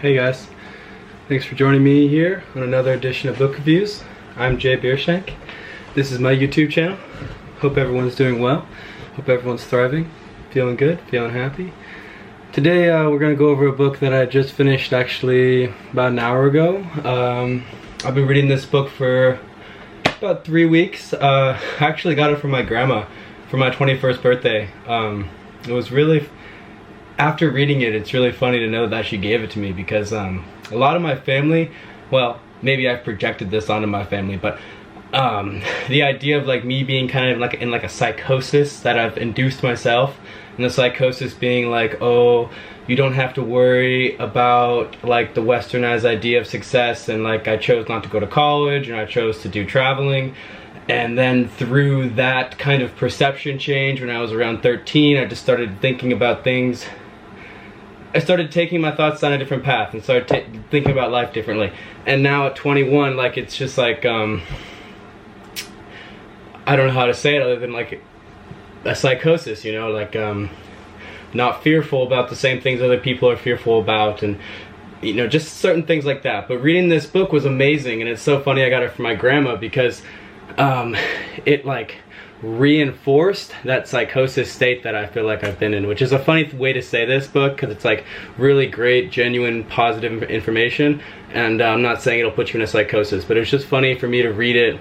Hey guys, thanks for joining me here on another edition of Book Reviews. I'm Jay Beershank. This is my YouTube channel. Hope everyone's doing well. Hope everyone's thriving, feeling good, feeling happy. Today we're going to go over a book that I just finished actually about an hour ago. I've been reading this book for about 3 weeks. I actually got it from my grandma for my 21st birthday. It was really... After reading it, it's really funny to know that she gave it to me because a lot of my family, well, maybe I've projected this onto my family, but the idea of like me being kind of like in like a psychosis that I've induced myself, and the psychosis being like, oh, you don't have to worry about like the westernized idea of success, and like I chose not to go to college and I chose to do traveling. And then through that kind of perception change when I was around 13, I just started thinking about things. I started taking my thoughts down a different path and started thinking about life differently. And now at 21, like it's just like, I don't know how to say it other than like a psychosis, you know, like not fearful about the same things other people are fearful about, and you know, just certain things like that. But reading this book was amazing, and it's so funny I got it from my grandma because it like reinforced that psychosis state that I feel like I've been in, which is a funny way to say this book because it's like really great, genuine, positive information, and I'm not saying it'll put you in a psychosis, but it's just funny for me to read it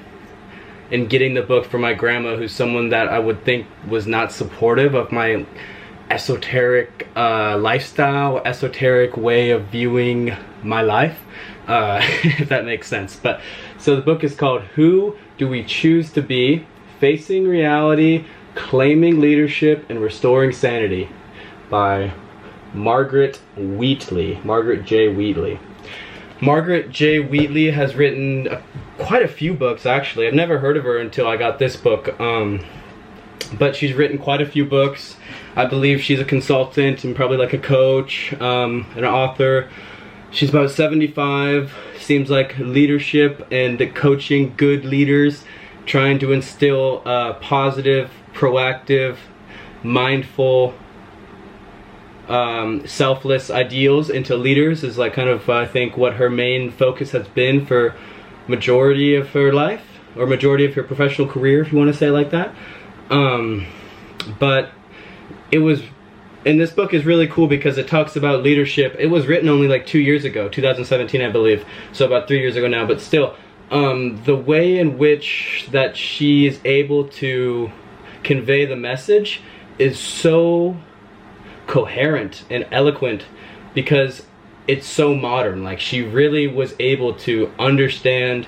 and getting the book from my grandma, who's someone that I would think was not supportive of my esoteric lifestyle, esoteric way of viewing my life, if that makes sense. But so the book is called Who Do We Choose to Be? Facing Reality, Claiming Leadership, and Restoring Sanity by Margaret Wheatley. Margaret J. Wheatley. Margaret J. Wheatley has written quite a few books, actually. I've never heard of her until I got this book. But she's written quite a few books. I believe she's a consultant and probably like a coach, an author. She's about 75. Seems like leadership and coaching good leaders, trying to instill positive, proactive, mindful, selfless ideals into leaders is like kind of I think what her main focus has been for majority of her life, or majority of her professional career, if you want to say it like that. But it was, and this book is really cool because it talks about leadership. It was written only like 2 years ago, 2017 I believe, so about 3 years ago now, but still the way in which that she is able to convey the message is so coherent and eloquent because it's so modern. Like she really was able to understand,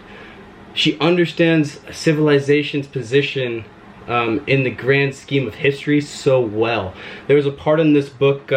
she understands civilization's position in the grand scheme of history so well. There was a part in this book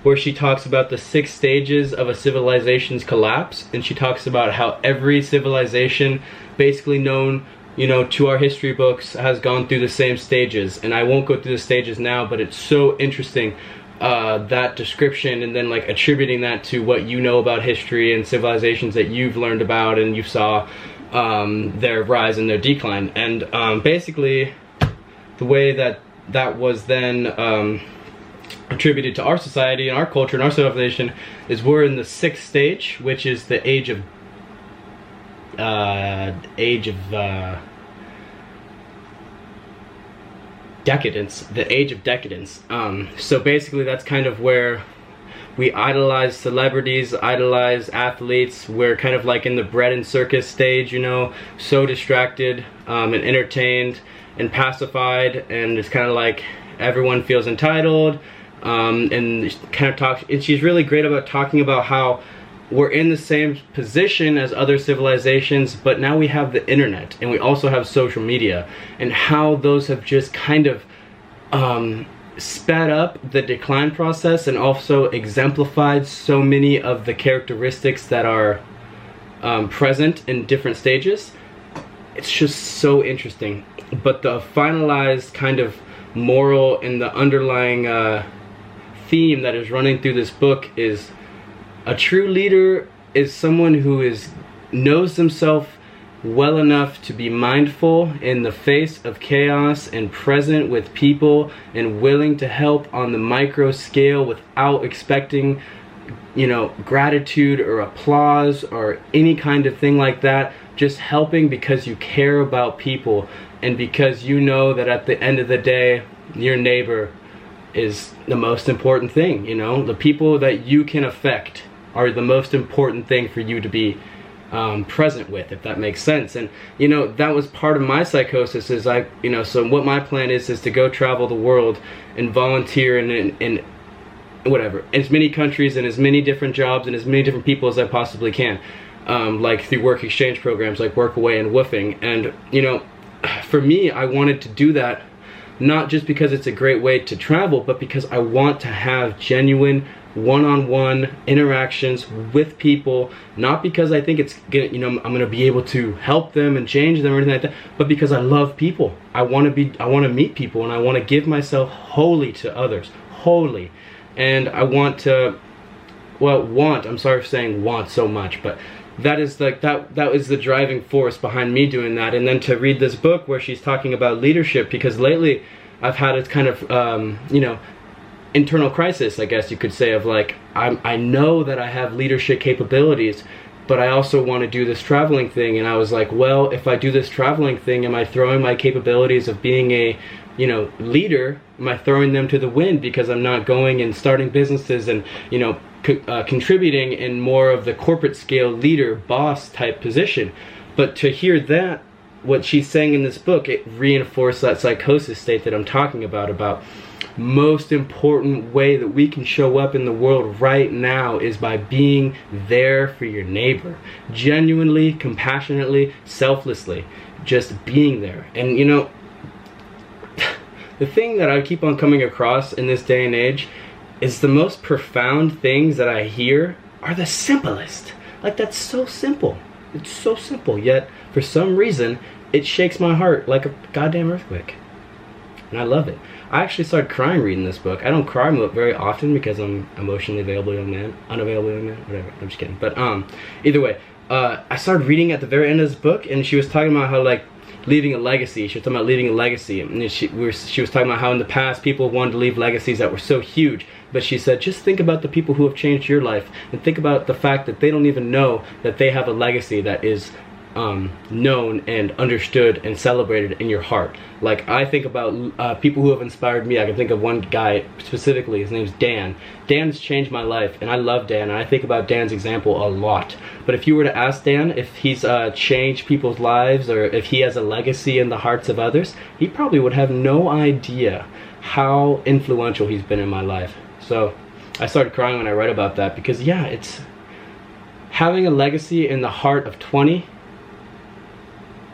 where she talks about the 6 stages of a civilization's collapse, and she talks about how every civilization basically known, you know, to our history books has gone through the same stages. And I won't go through the stages now, but it's so interesting, that description, and then like attributing that to what you know about history and civilizations that you've learned about and you saw their rise and their decline. And basically the way that that was then attributed to our society and our culture and our civilization is we're in the 6th stage, which is the age of decadence, the age of decadence. So basically that's kind of where we idolize celebrities, idolize athletes. We're kind of like in the bread and circus stage, you know, so distracted and entertained and pacified, and it's kind of like everyone feels entitled, and kind of talks, and she's really great about talking about how we're in the same position as other civilizations, but now we have the internet and we also have social media, and how those have just kind of sped up the decline process and also exemplified so many of the characteristics that are present in different stages. It's just so interesting. But the finalized kind of moral and the underlying theme that is running through this book is a true leader is someone who knows themselves well enough to be mindful in the face of chaos and present with people and willing to help on the micro scale without expecting you know, gratitude or applause or any kind of thing like that. Just helping because you care about people, and because you know that at the end of the day, your neighbor is the most important thing. You know, the people that you can affect are the most important thing for you to be present with, if that makes sense. And you know, that was part of my psychosis. Is so what my plan is to go travel the world and volunteer in whatever, as many countries and as many different jobs and as many different people as I possibly can, like through work exchange programs like Workaway and Woofing. And you know, for me, I wanted to do that not just because it's a great way to travel, but because I want to have genuine one-on-one interactions with people, not because I think it's gonna, you know, I'm gonna be able to help them and change them or anything like that, but because I love people. I want to meet people, and I want to give myself wholly to others, wholly. And I want to, I'm sorry for saying want so much, but that is like that was the driving force behind me doing that. And then to read this book where she's talking about leadership, because lately I've had a kind of you know, internal crisis, I guess you could say, of like, I know that I have leadership capabilities, but I also want to do this traveling thing. And I was like, well, if I do this traveling thing, am I throwing my capabilities of being a, you know, leader, am I throwing them to the wind because I'm not going and starting businesses and, you know, contributing in more of the corporate scale leader boss type position? But to hear that, what she's saying in this book, it reinforced that psychosis state that I'm talking about most important way that we can show up in the world right now is by being there for your neighbor, genuinely, compassionately, selflessly, just being there. And you know, the thing that I keep on coming across in this day and age is the most profound things that I hear are the simplest. Like, that's so simple. It's so simple, yet for some reason it shakes my heart like a goddamn earthquake. And I love it. I actually started crying reading this book. I don't cry very often because I'm emotionally unavailable young man, whatever. I'm just kidding. But either way, I started reading at the very end of this book, and she was talking about how, like, leaving a legacy. She was talking about leaving a legacy, and she was talking about how in the past people wanted to leave legacies that were so huge. But she said, just think about the people who have changed your life, and think about the fact that they don't even know that they have a legacy that is known and understood and celebrated in your heart. Like, I think about people who have inspired me. I can think of one guy specifically. His name's Dan. Dan's changed my life, and I love Dan, and I think about Dan's example a lot. But if you were to ask Dan if he's changed people's lives or if he has a legacy in the hearts of others, he probably would have no idea how influential he's been in my life. So I started crying when I read about that, because yeah, it's having a legacy in the heart of 20.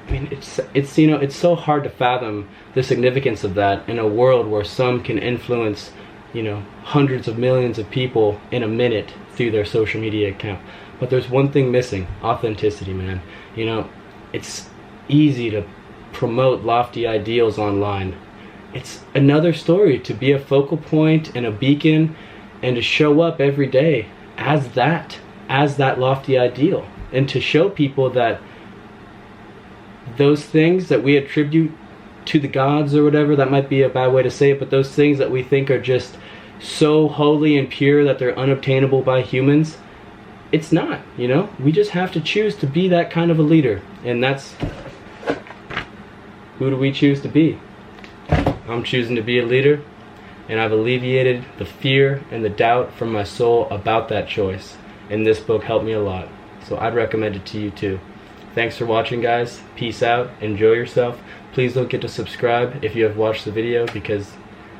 I mean, it's you know, it's so hard to fathom the significance of that in a world where some can influence, you know, hundreds of millions of people in a minute through their social media account. But there's one thing missing: authenticity, man. You know, it's easy to promote lofty ideals online. It's another story to be a focal point and a beacon, and to show up every day as that lofty ideal, and to show people that those things that we attribute to the gods or whatever, that might be a bad way to say it, but those things that we think are just so holy and pure that they're unobtainable by humans, it's not, you know? We just have to choose to be that kind of a leader. And that's, who do we choose to be? I'm choosing to be a leader, and I've alleviated the fear and the doubt from my soul about that choice. And this book helped me a lot, so I'd recommend it to you too. Thanks for watching, guys. Peace out. Enjoy yourself. Please don't forget to subscribe if you have watched the video, because,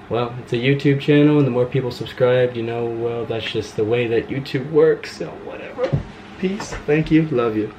well, it's a YouTube channel, and the more people subscribe, you know, well, that's just the way that YouTube works. So whatever. Peace. Thank you. Love you.